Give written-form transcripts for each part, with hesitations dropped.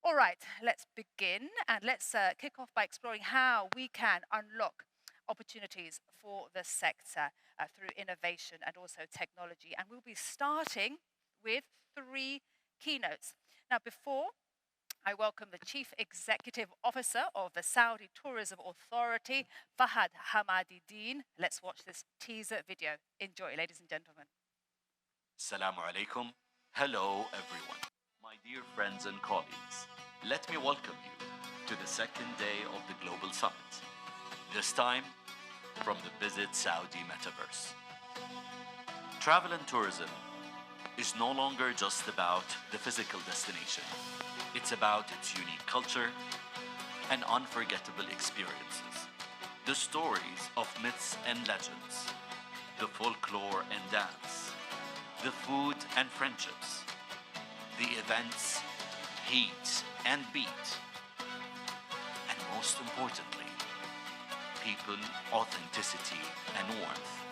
All right, let's begin and let's kick off by exploring how we can unlock opportunities for the sector through innovation and also technology. And we'll be starting with 3 keynotes. Now, before I welcome the Chief Executive Officer of the Saudi Tourism Authority, Fahd Hamidaddin. Let's watch this teaser video. Enjoy, ladies and gentlemen. Assalamu alaikum. Hello, everyone. My dear friends and colleagues, let me welcome you to the second day of the Global Summit. This time, from the Visit Saudi Metaverse. Travel and tourism is no longer just about the physical destination. It's about its unique culture and unforgettable experiences. The stories of myths and legends, the folklore and dance, the food and friendships, the events, heat and beat, and most importantly, people, authenticity, and warmth.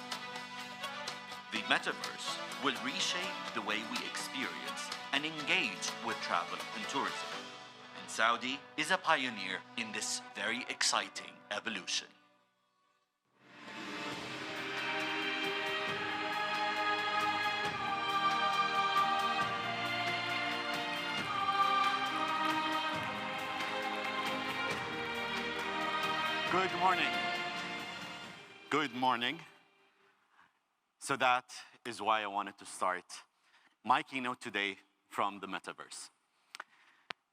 The metaverse will reshape the way we experience and engage with travel and tourism. And Saudi is a pioneer in this very exciting evolution. Good morning. Good morning. So that is why I wanted to start my keynote today from the metaverse.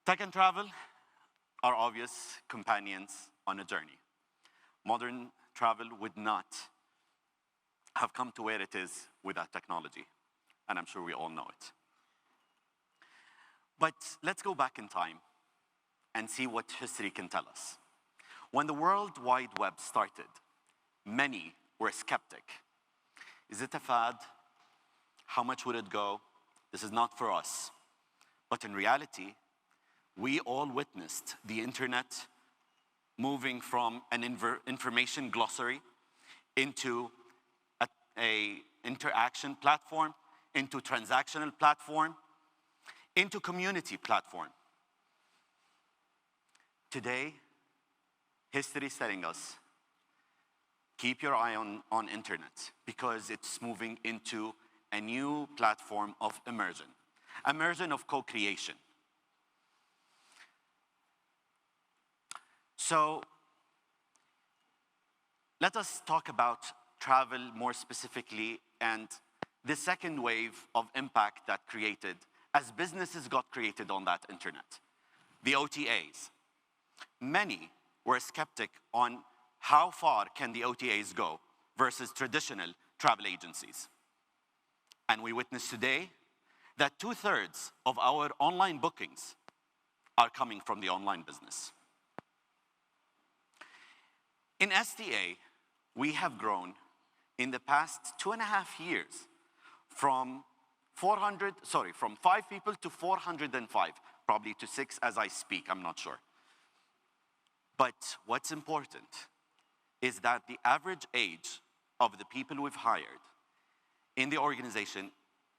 Tech and travel are obvious companions on a journey. Modern travel would not have come to where it is without technology, and I'm sure we all know it. But let's go back in time and see what history can tell us. When the World Wide Web started, many were skeptic. Is it a fad? How much would it go? This is not for us. But in reality, we all witnessed the internet moving from an information glossary into a interaction platform, into transactional platform, into community platform. Today, history is telling us, keep your eye on internet because it's moving into a new platform of immersion of co-creation. So let us talk about travel more specifically and the second wave of impact that created as businesses got created on that internet, the OTAs. Many were skeptic on how far can the OTAs go versus traditional travel agencies. And we witness today that 2/3 of our online bookings are coming from the online business. In STA, we have grown in the past 2.5 years from 5 people to 405, probably to 6 as I speak, I'm not sure. But what's important is that the average age of the people we've hired in the organization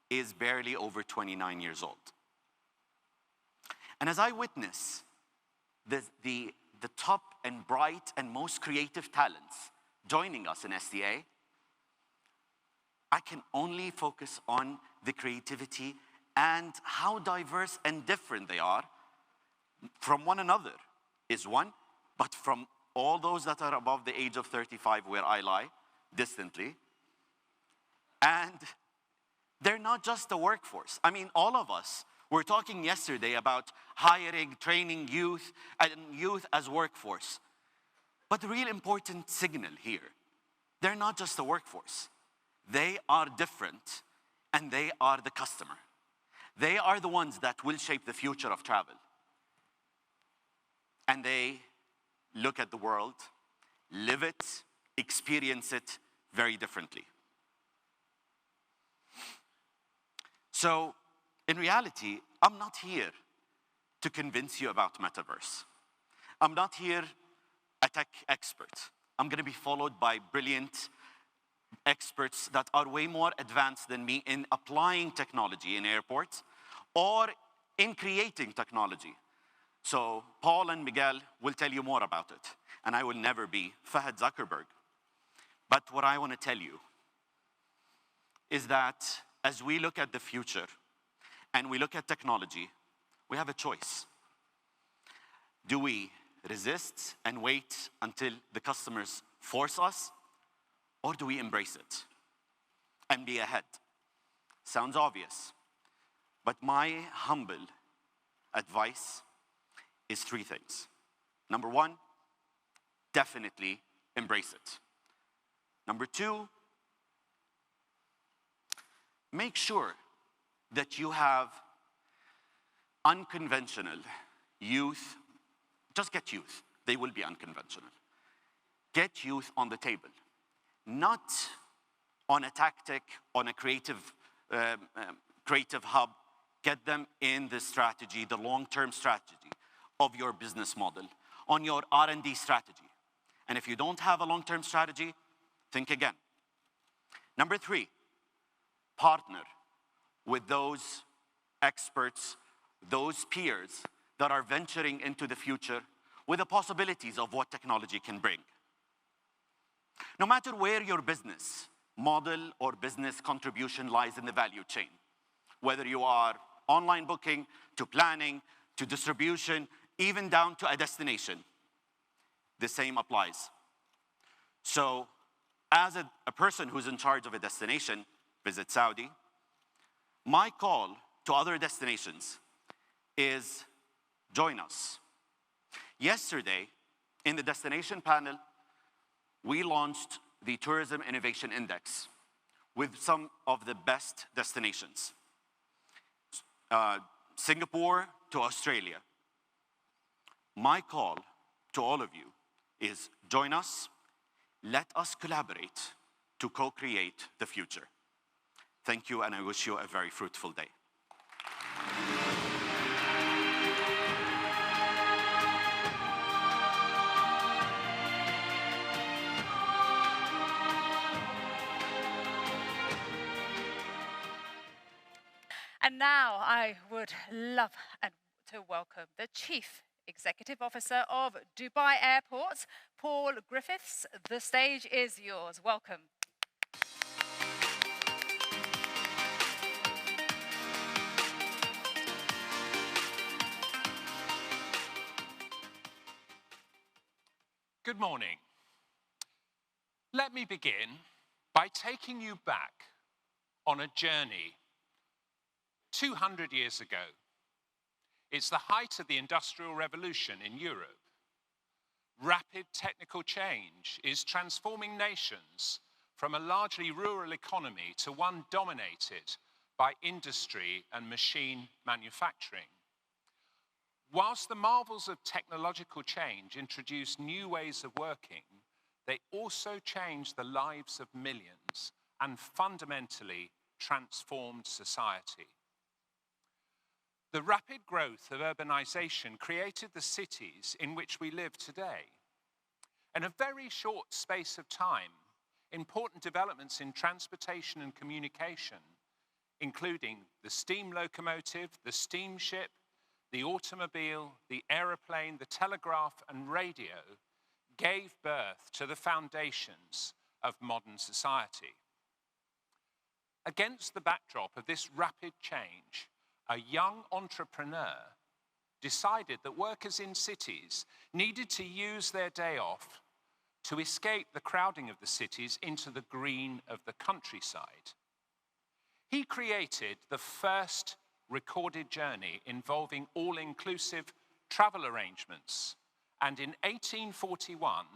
is barely over 29 years old. And as I witness the top and bright and most creative talents joining us in STA, I can only focus on the creativity and how diverse and different they are from one another is one, but from all those that are above the age of 35, where I lie, distantly. And they're not just the workforce. I mean, all of us were talking yesterday about hiring, training youth, and youth as workforce. But the real important signal here, they're not just the workforce. They are different, and they are the customer. They are the ones that will shape the future of travel. And they look at the world, live it, experience it very differently. So, in reality, I'm not here to convince you about metaverse. I'm not here a tech expert. I'm going to be followed by brilliant experts that are way more advanced than me in applying technology in airports or in creating technology. So Paul and Miguel will tell you more about it, and I will never be Fahd Zuckerberg. But what I want to tell you is that as we look at the future and we look at technology, we have a choice. Do we resist and wait until the customers force us, or do we embrace it and be ahead? Sounds obvious, but my humble advice is three things. Number one, definitely embrace it. Number two, make sure that you have unconventional youth. Just get youth. They will be unconventional. Get youth on the table, not on a tactic, on a creative hub. Get them in the strategy, the long-term strategy of your business model, on your R&D strategy. And if you don't have a long-term strategy, think again. Number three, partner with those experts, those peers that are venturing into the future with the possibilities of what technology can bring. No matter where your business model or business contribution lies in the value chain, whether you are online booking, to planning, to distribution, even down to a destination, the same applies. So as a person who's in charge of a destination, visit Saudi, my call to other destinations is join us. Yesterday, in the destination panel, we launched the Tourism Innovation Index with some of the best destinations. Singapore to Australia. My call to all of you is join us. Let us collaborate to co-create the future. Thank you, and I wish you a very fruitful day. And now I would love to welcome the Chief Executive Officer of Dubai Airports, Paul Griffiths. The stage is yours. Welcome. Good morning. Let me begin by taking you back on a journey 200 years ago. It's the height of the Industrial Revolution in Europe. Rapid technical change is transforming nations from a largely rural economy to one dominated by industry and machine manufacturing. Whilst the marvels of technological change introduced new ways of working, they also changed the lives of millions and fundamentally transformed society. The rapid growth of urbanization created the cities in which we live today. In a very short space of time, important developments in transportation and communication, including the steam locomotive, the steamship, the automobile, the aeroplane, the telegraph, and radio, gave birth to the foundations of modern society. Against the backdrop of this rapid change, a young entrepreneur decided that workers in cities needed to use their day off to escape the crowding of the cities into the green of the countryside. He created the first recorded journey involving all-inclusive travel arrangements, and in 1841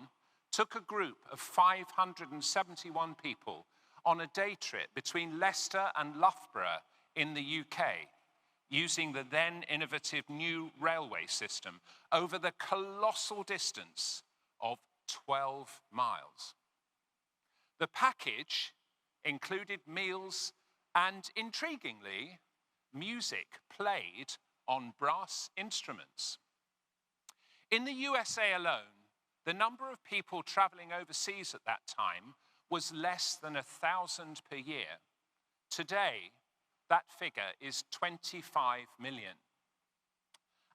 took a group of 571 people on a day trip between Leicester and Loughborough in the UK, using the then innovative new railway system over the colossal distance of 12 miles. The package included meals and, intriguingly, music played on brass instruments. In the USA alone, the number of people traveling overseas at that time was less than 1,000 per year. Today, that figure is 25 million.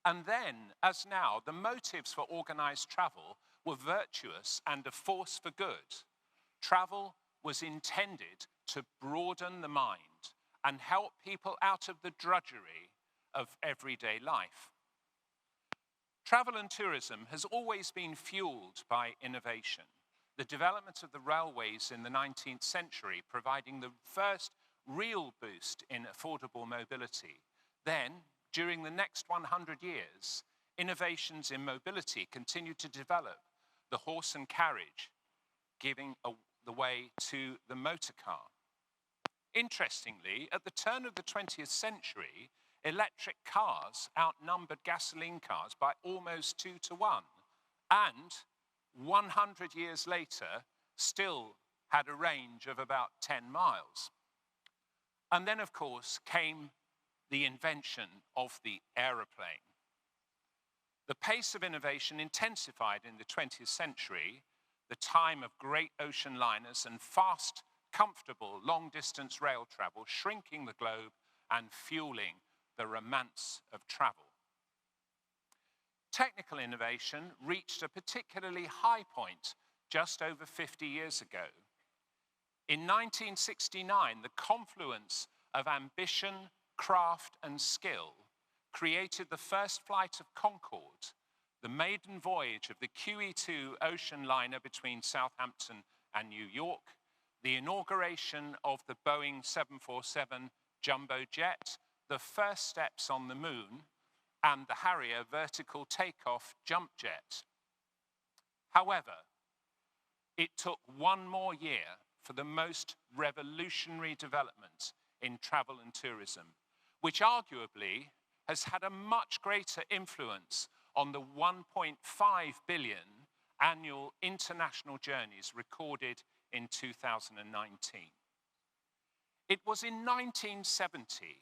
And then, as now, the motives for organized travel were virtuous and a force for good. Travel was intended to broaden the mind and help people out of the drudgery of everyday life. Travel and tourism has always been fueled by innovation. The development of the railways in the 19th century providing the first real boost in affordable mobility. Then, during the next 100 years, innovations in mobility continued to develop, the horse and carriage giving the way to the motor car. Interestingly, at the turn of the 20th century, electric cars outnumbered gasoline cars by almost 2 to 1, and 100 years later, still had a range of about 10 miles. And then, of course, came the invention of the aeroplane. The pace of innovation intensified in the 20th century, the time of great ocean liners and fast, comfortable, long-distance rail travel, shrinking the globe and fueling the romance of travel. Technical innovation reached a particularly high point just over 50 years ago. In 1969, the confluence of ambition, craft, and skill created the first flight of Concorde, the maiden voyage of the QE2 ocean liner between Southampton and New York, the inauguration of the Boeing 747 jumbo jet, the first steps on the moon, and the Harrier vertical takeoff jump jet. However, it took one more year for the most revolutionary development in travel and tourism, which arguably has had a much greater influence on the 1.5 billion annual international journeys recorded in 2019. It was in 1970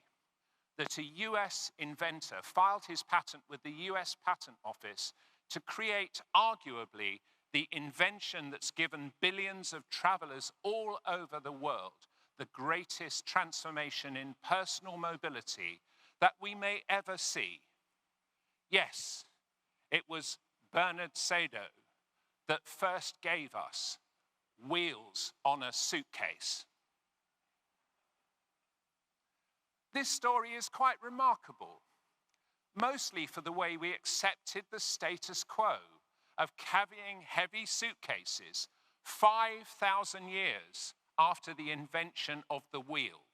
that a US inventor filed his patent with the US Patent Office to create arguably the invention that's given billions of travelers all over the world the greatest transformation in personal mobility that we may ever see. Yes, it was Bernard Sado that first gave us wheels on a suitcase. This story is quite remarkable, mostly for the way we accepted the status quo of carrying heavy suitcases 5,000 years after the invention of the wheel.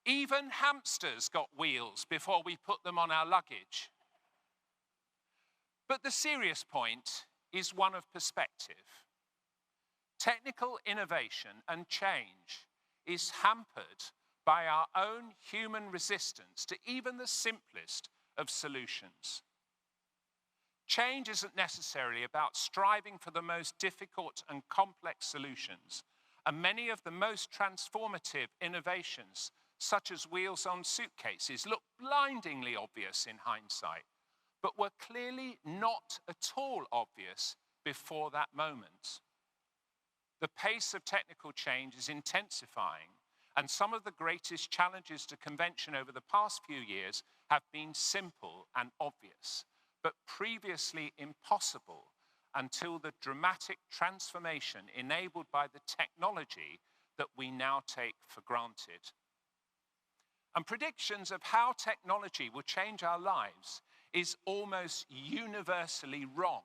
Even hamsters got wheels before we put them on our luggage. But the serious point is one of perspective. Technical innovation and change is hampered by our own human resistance to even the simplest of solutions. Change isn't necessarily about striving for the most difficult and complex solutions, and many of the most transformative innovations, such as wheels on suitcases, look blindingly obvious in hindsight, but were clearly not at all obvious before that moment. The pace of technical change is intensifying, and some of the greatest challenges to convention over the past few years have been simple and obvious, but previously impossible until the dramatic transformation enabled by the technology that we now take for granted. And predictions of how technology will change our lives is almost universally wrong.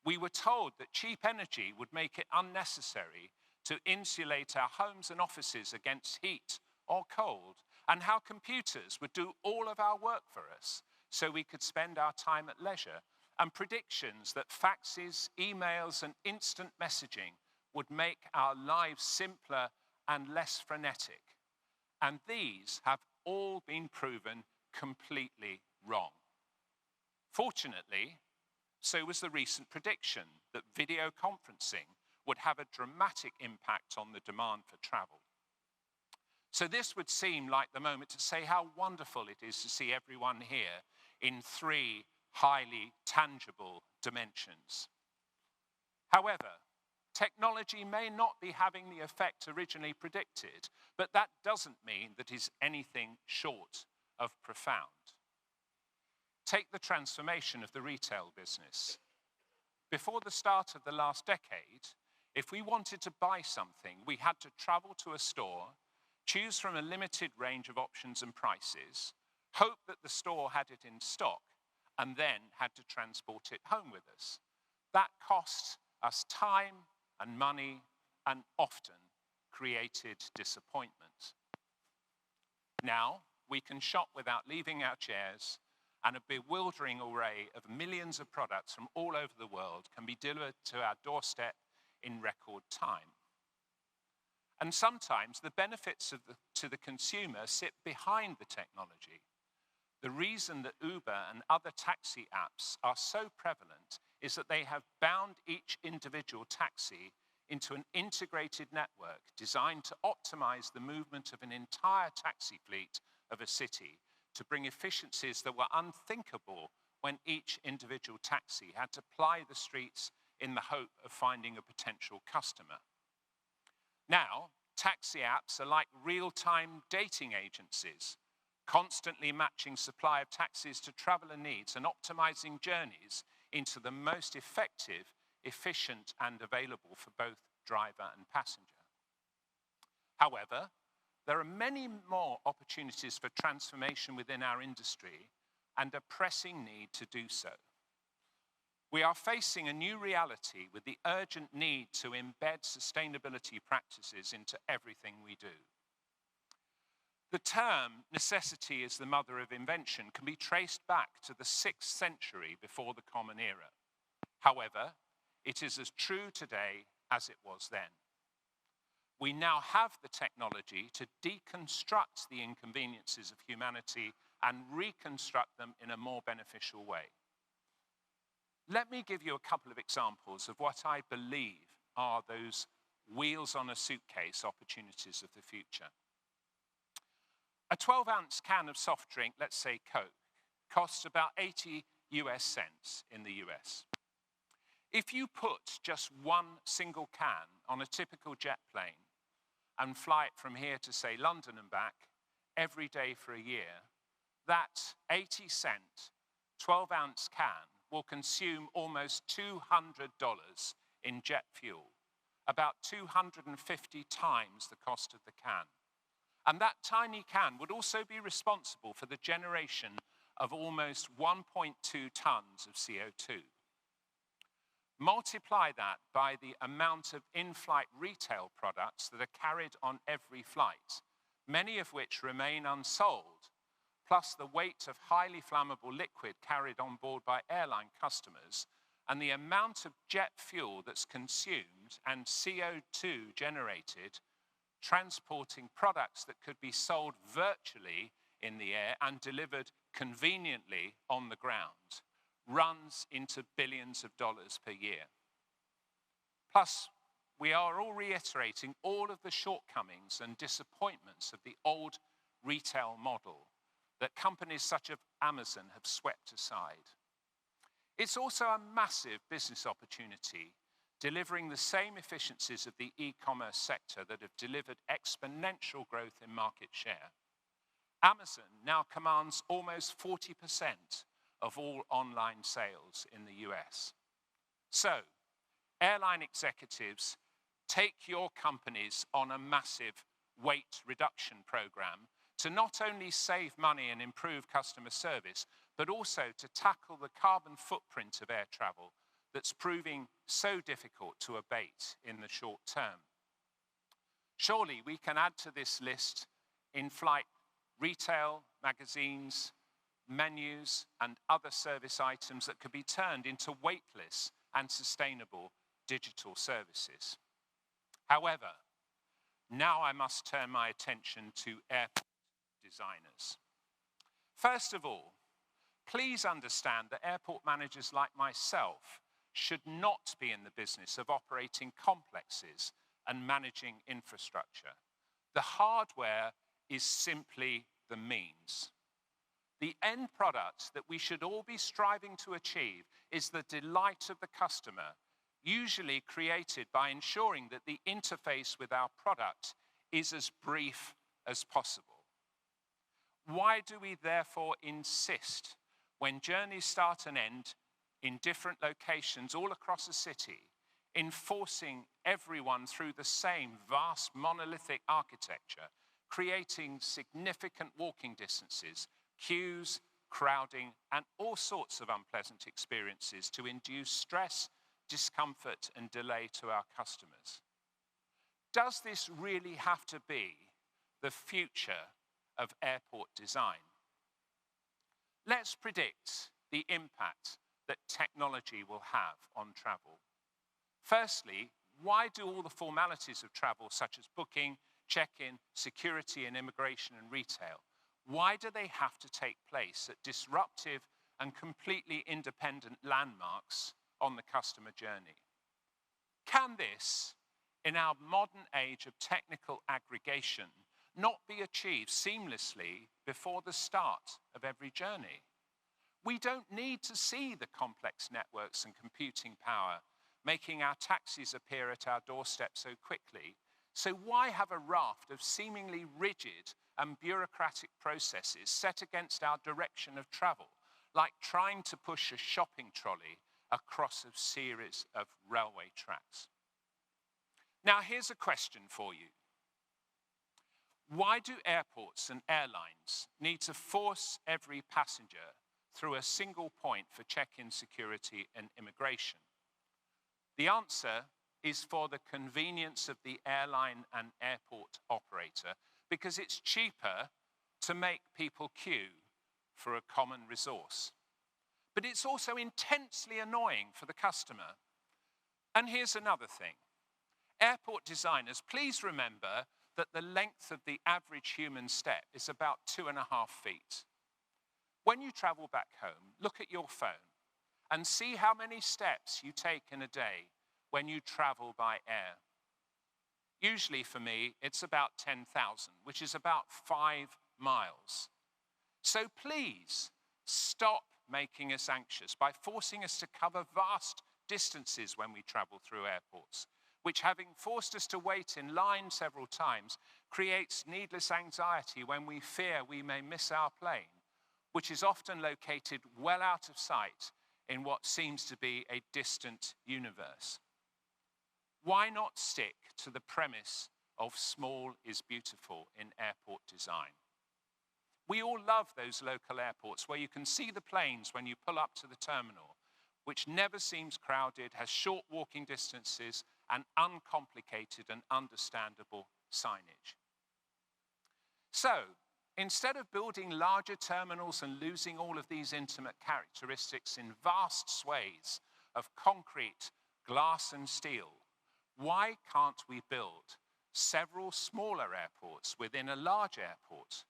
We were told that cheap energy would make it unnecessary to insulate our homes and offices against heat or cold, and how computers would do all of our work for us so we could spend our time at leisure, and predictions that faxes, emails, and instant messaging would make our lives simpler and less frenetic. And these have all been proven completely wrong. Fortunately, so was the recent prediction that video conferencing would have a dramatic impact on the demand for travel. So this would seem like the moment to say how wonderful it is to see everyone here in 3 highly tangible dimensions. However, technology may not be having the effect originally predicted, but that doesn't mean that it's anything short of profound. Take the transformation of the retail business. Before the start of the last decade, if we wanted to buy something, we had to travel to a store, choose from a limited range of options and prices, hope that the store had it in stock, and then had to transport it home with us. That cost us time and money and often created disappointment. Now, we can shop without leaving our chairs, and a bewildering array of millions of products from all over the world can be delivered to our doorstep in record time. And sometimes the benefits to the consumer sit behind the technology. The reason that Uber and other taxi apps are so prevalent is that they have bound each individual taxi into an integrated network designed to optimize the movement of an entire taxi fleet of a city to bring efficiencies that were unthinkable when each individual taxi had to ply the streets in the hope of finding a potential customer. Now, taxi apps are like real-time dating agencies, constantly matching supply of taxis to traveler needs and optimizing journeys into the most effective, efficient, and available for both driver and passenger. However, there are many more opportunities for transformation within our industry and a pressing need to do so. We are facing a new reality with the urgent need to embed sustainability practices into everything we do. The term necessity is the mother of invention can be traced back to the 6th century before the Common Era. However, it is as true today as it was then. We now have the technology to deconstruct the inconveniences of humanity and reconstruct them in a more beneficial way. Let me give you a couple of examples of what I believe are those wheels on a suitcase opportunities of the future. A 12-ounce can of soft drink, let's say Coke, costs about 80 US cents in the US. If you put just one single can on a typical jet plane and fly it from here to, say, London and back every day for a year, that 80-cent 12-ounce can will consume almost $200 in jet fuel, about 250 times the cost of the can. And that tiny can would also be responsible for the generation of almost 1.2 tons of CO2. Multiply that by the amount of in-flight retail products that are carried on every flight, many of which remain unsold, plus the weight of highly flammable liquid carried on board by airline customers, and the amount of jet fuel that's consumed and CO2 generated, transporting products that could be sold virtually in the air and delivered conveniently on the ground, runs into billions of dollars per year. Plus, we are all reiterating all of the shortcomings and disappointments of the old retail model that companies such as Amazon have swept aside. It's also a massive business opportunity, delivering the same efficiencies of the e-commerce sector that have delivered exponential growth in market share. Amazon now commands almost 40% of all online sales in the US. So, airline executives, take your companies on a massive weight reduction program to not only save money and improve customer service, but also to tackle the carbon footprint of air travel that's proving so difficult to abate in the short term. Surely we can add to this list in-flight retail, magazines, menus, and other service items that could be turned into weightless and sustainable digital services. However, now I must turn my attention to airport designers. First of all, please understand that airport managers like myself should not be in the business of operating complexes and managing infrastructure. The hardware is simply the means. The end product that we should all be striving to achieve is the delight of the customer, usually created by ensuring that the interface with our product is as brief as possible. Why do we therefore insist when journeys start and end in different locations all across a city, enforcing everyone through the same vast monolithic architecture, creating significant walking distances, queues, crowding, and all sorts of unpleasant experiences to induce stress, discomfort, and delay to our customers. Does this really have to be the future of airport design? Let's predict the impact that technology will have on travel. Firstly, why do all the formalities of travel, such as booking, check-in, security and immigration and retail, why do they have to take place at disruptive and completely independent landmarks on the customer journey? Can this, in our modern age of technical aggregation, not be achieved seamlessly before the start of every journey? We don't need to see the complex networks and computing power making our taxis appear at our doorstep so quickly. So why have a raft of seemingly rigid and bureaucratic processes set against our direction of travel, like trying to push a shopping trolley across a series of railway tracks? Now, here's a question for you. Why do airports and airlines need to force every passenger through a single point for check-in, security, and immigration? The answer is for the convenience of the airline and airport operator, because it's cheaper to make people queue for a common resource. But it's also intensely annoying for the customer. And here's another thing. Airport designers, please remember that the length of the average human step is about 2.5 feet. When you travel back home, look at your phone and see how many steps you take in a day when you travel by air. Usually for me, it's about 10,000, which is about 5 miles. So please stop making us anxious by forcing us to cover vast distances when we travel through airports, which, having forced us to wait in line several times, creates needless anxiety when we fear we may miss our plane, which is often located well out of sight in what seems to be a distant universe. Why not stick to the premise of small is beautiful in airport design? We all love those local airports where you can see the planes when you pull up to the terminal, which never seems crowded, has short walking distances, and uncomplicated and understandable signage. So, instead of building larger terminals and losing all of these intimate characteristics in vast swathes of concrete, glass, and steel, why can't we build several smaller airports within a large airport,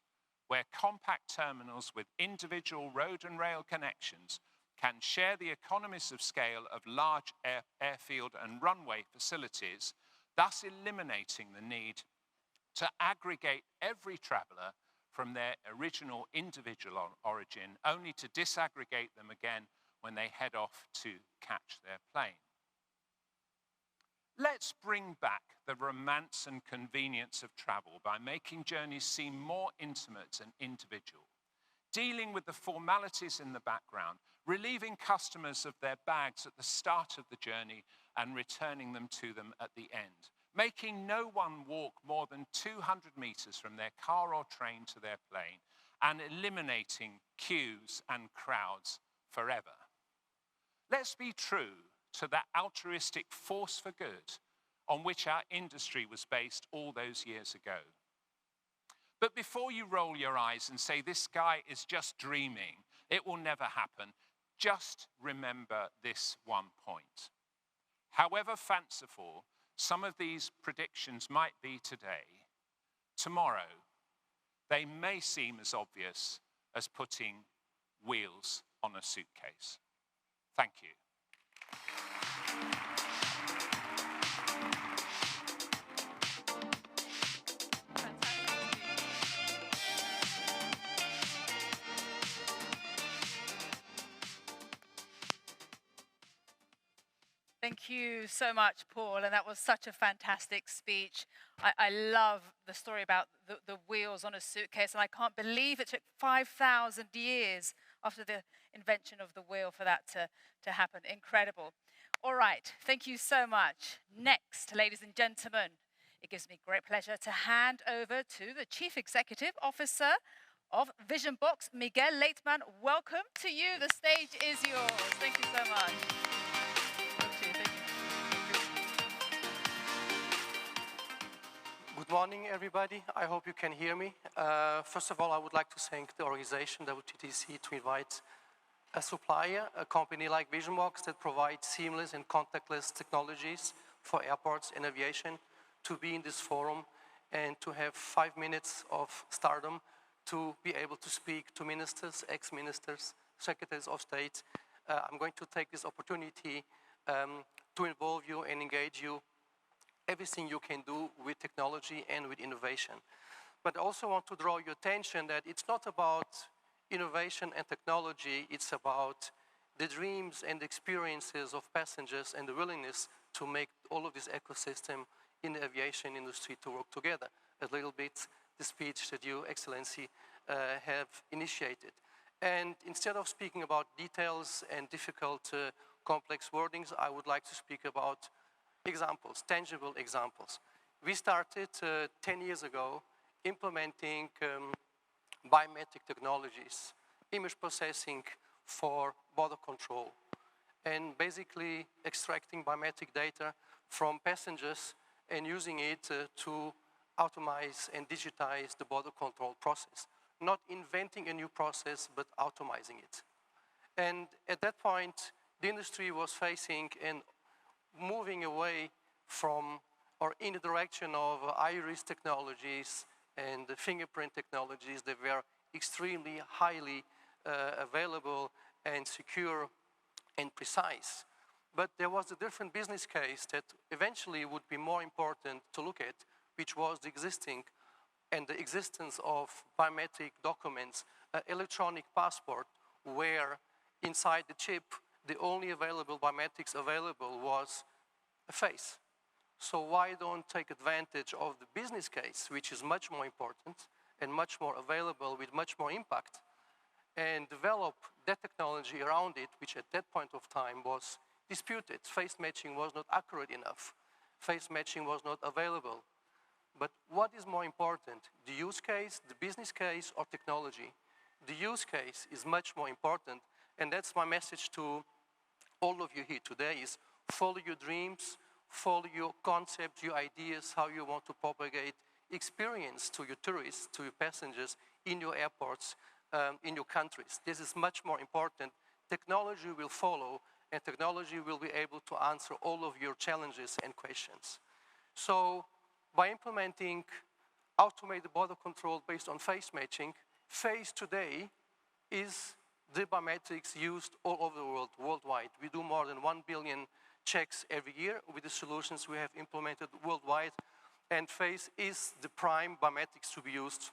where compact terminals with individual road and rail connections can share the economies of scale of large airfield and runway facilities, thus eliminating the need to aggregate every traveller from their original individual origin, only to disaggregate them again when they head off to catch their plane. Let's bring back the romance and convenience of travel by making journeys seem more intimate and individual, dealing with the formalities in the background, relieving customers of their bags at the start of the journey and returning them to them at the end, making no one walk more than 200 meters from their car or train to their plane, and eliminating queues and crowds forever. Let's be true to that altruistic force for good on which our industry was based all those years ago. But before you roll your eyes and say this guy is just dreaming, it will never happen, just remember this one point. However fanciful some of these predictions might be today, tomorrow they may seem as obvious as putting wheels on a suitcase. Thank you. Thank you so much, Paul. And that was such a fantastic speech. I love the story about the wheels on a suitcase. And I can't believe it took 5,000 years after the invention of the wheel for that to happen. Incredible. All right. Thank you so much. Next, ladies and gentlemen, it gives me great pleasure to hand over to the Chief Executive Officer of VisionBox, Miguel Leitmann. Welcome to you. The stage is yours. Thank you so much. Good morning, everybody. I hope you can hear me. First of all, I would like to thank the organization, WTTC, to invite a supplier, a company like VisionBox that provides seamless and contactless technologies for airports and aviation, to be in this forum and to have 5 minutes of stardom to be able to speak to ministers, ex-ministers, secretaries of state. I'm going to take this opportunity to involve you and engage you everything you can do with technology and with innovation. But I also want to draw your attention that it's not about innovation and technology, it's about the dreams and experiences of passengers and the willingness to make all of this ecosystem in the aviation industry to work together. A little bit the speech that you, Excellency, have initiated. And instead of speaking about details and difficult, complex wordings, I would like to speak about examples, tangible examples. We started 10 years ago implementing biometric technologies, image processing for border control, and basically extracting biometric data from passengers and using it to automate and digitize the border control process. Not inventing a new process, but automizing it. And at that point, the industry was facing and moving away from or in the direction of iris technologies and the fingerprint technologies that were extremely highly available and secure and precise. But there was a different business case that eventually would be more important to look at, which was the existing and the existence of biometric documents, electronic passport, where inside the chip, the only available biometrics available was a face. So why don't take advantage of the business case, which is much more important and much more available with much more impact, and develop that technology around it, which at that point of time was disputed. Face matching was not accurate enough. Face matching was not available. But what is more important, the use case, the business case, or technology? The use case is much more important, and that's my message to all of you here today is follow your dreams, follow your concepts, your ideas, how you want to propagate experience to your tourists, to your passengers in your airports, in your countries. This is much more important. Technology will follow, and technology will be able to answer all of your challenges and questions. So by implementing automated border control based on face matching, face today is the biometrics used all over the world, worldwide. We do more than 1 billion checks every year with the solutions we have implemented worldwide, and face is the prime biometrics to be used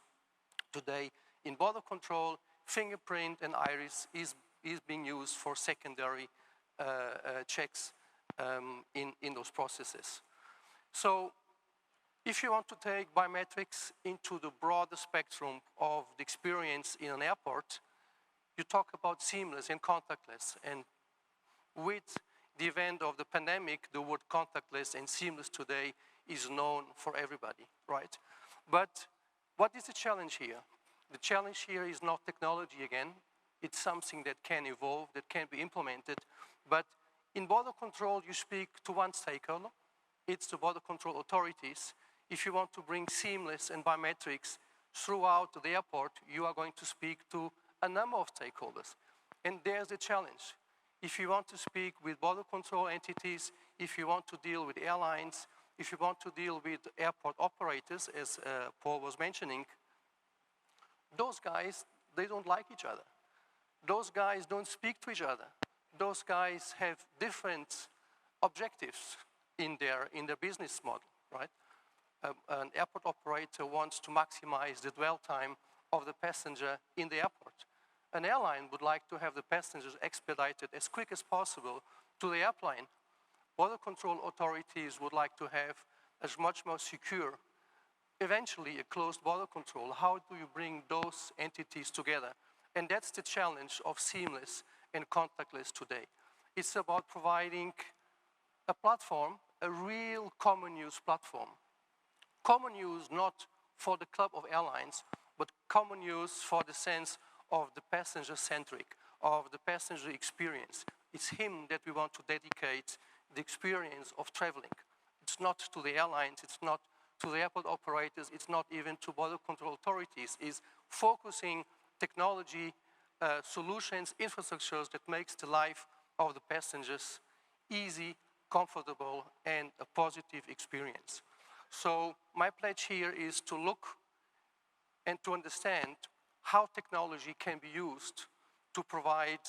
today in border control. Fingerprint and iris is being used for secondary checks in those processes. So if you want to take biometrics into the broader spectrum of the experience in an airport, you talk about seamless and contactless. And with the event of the pandemic, the word contactless and seamless today is known for everybody, right? But what is the challenge here? The challenge here is not technology again. It's something that can evolve, that can be implemented. But in border control, you speak to one stakeholder. It's the border control authorities. If you want to bring seamless and biometrics throughout the airport, you are going to speak to a number of stakeholders. And there's the challenge. If you want to speak with border control entities, if you want to deal with airlines, if you want to deal with airport operators, as Paul was mentioning, those guys, they don't like each other. Those guys don't speak to each other. Those guys have different objectives in their business model, right? An airport operator wants to maximize the dwell time of the passenger in the airport. An airline would like to have the passengers expedited as quick as possible to the airplane. Border control authorities would like to have as much more secure, eventually a closed border control. How do you bring those entities together? And that's the challenge of seamless and contactless today. It's about providing a platform, a real common use platform. Common use not for the club of airlines, but common use for the sense of the passenger-centric, of the passenger experience. It's him that we want to dedicate the experience of traveling. It's not to the airlines, it's not to the airport operators, it's not even to border control authorities. It's focusing technology, solutions, infrastructures that makes the life of the passengers easy, comfortable, and a positive experience. So my pledge here is to look and to understand how technology can be used to provide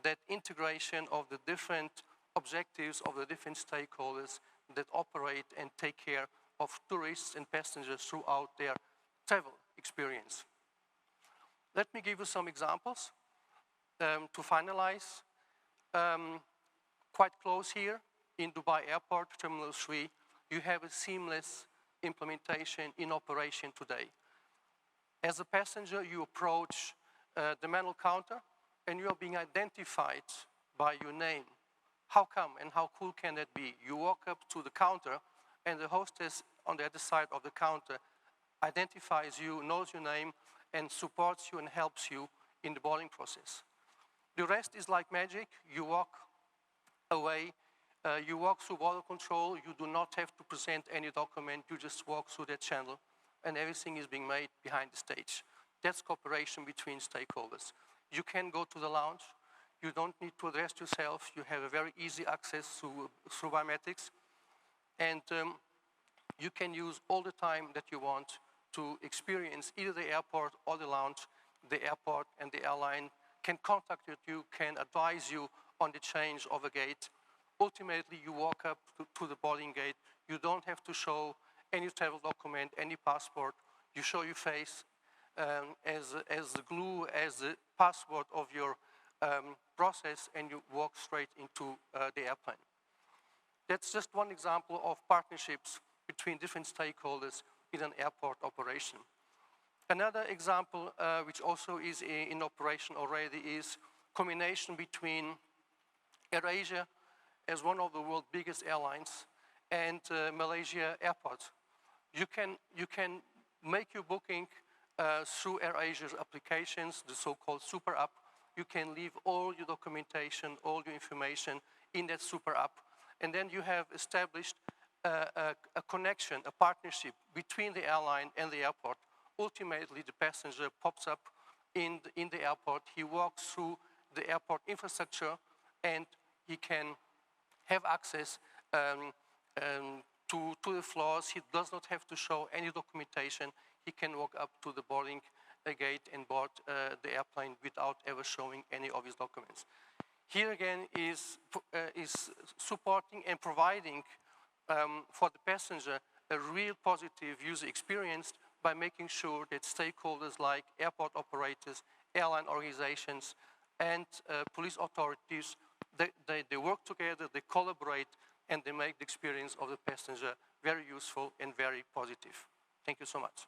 that integration of the different objectives of the different stakeholders that operate and take care of tourists and passengers throughout their travel experience. Let me give you some examples to finalize. Quite close here in Dubai Airport, Terminal 3, you have a seamless implementation in operation today. As a passenger, you approach the manual counter and you are being identified by your name. How come and how cool can that be? You walk up to the counter and the hostess on the other side of the counter identifies you, knows your name, and supports you and helps you in the boarding process. The rest is like magic. You walk away, you walk through border control, you do not have to present any document, you just walk through that channel, and everything is being made behind the stage. That's cooperation between stakeholders. You can go to the lounge, you don't need to address yourself, you have a very easy access through biometrics, and you can use all the time that you want to experience either the airport or the lounge. The airport and the airline can contact you, can advise you on the change of a gate. Ultimately, you walk up to the boarding gate. You don't have to show any travel document, any passport. You show your face as the glue, as the passport of your process, and you walk straight into the airplane. That's just one example of partnerships between different stakeholders in an airport operation. Another example, which also is in operation already, is combination between AirAsia as one of the world's biggest airlines and Malaysia Airport. You can make your booking through AirAsia's applications, the so-called super app. You can leave all your documentation, all your information in that super app. And then you have established a connection, a partnership between the airline and the airport. Ultimately, the passenger pops up in the airport. He walks through the airport infrastructure, and he can have access to the floors. He does not have to show any documentation. He can walk up to the boarding gate and board the airplane without ever showing any of his documents. Here again is supporting and providing for the passenger a real positive user experience by making sure that stakeholders like airport operators, airline organizations, and police authorities, they work together, they collaborate, and they make the experience of the passenger very useful and very positive. Thank you so much.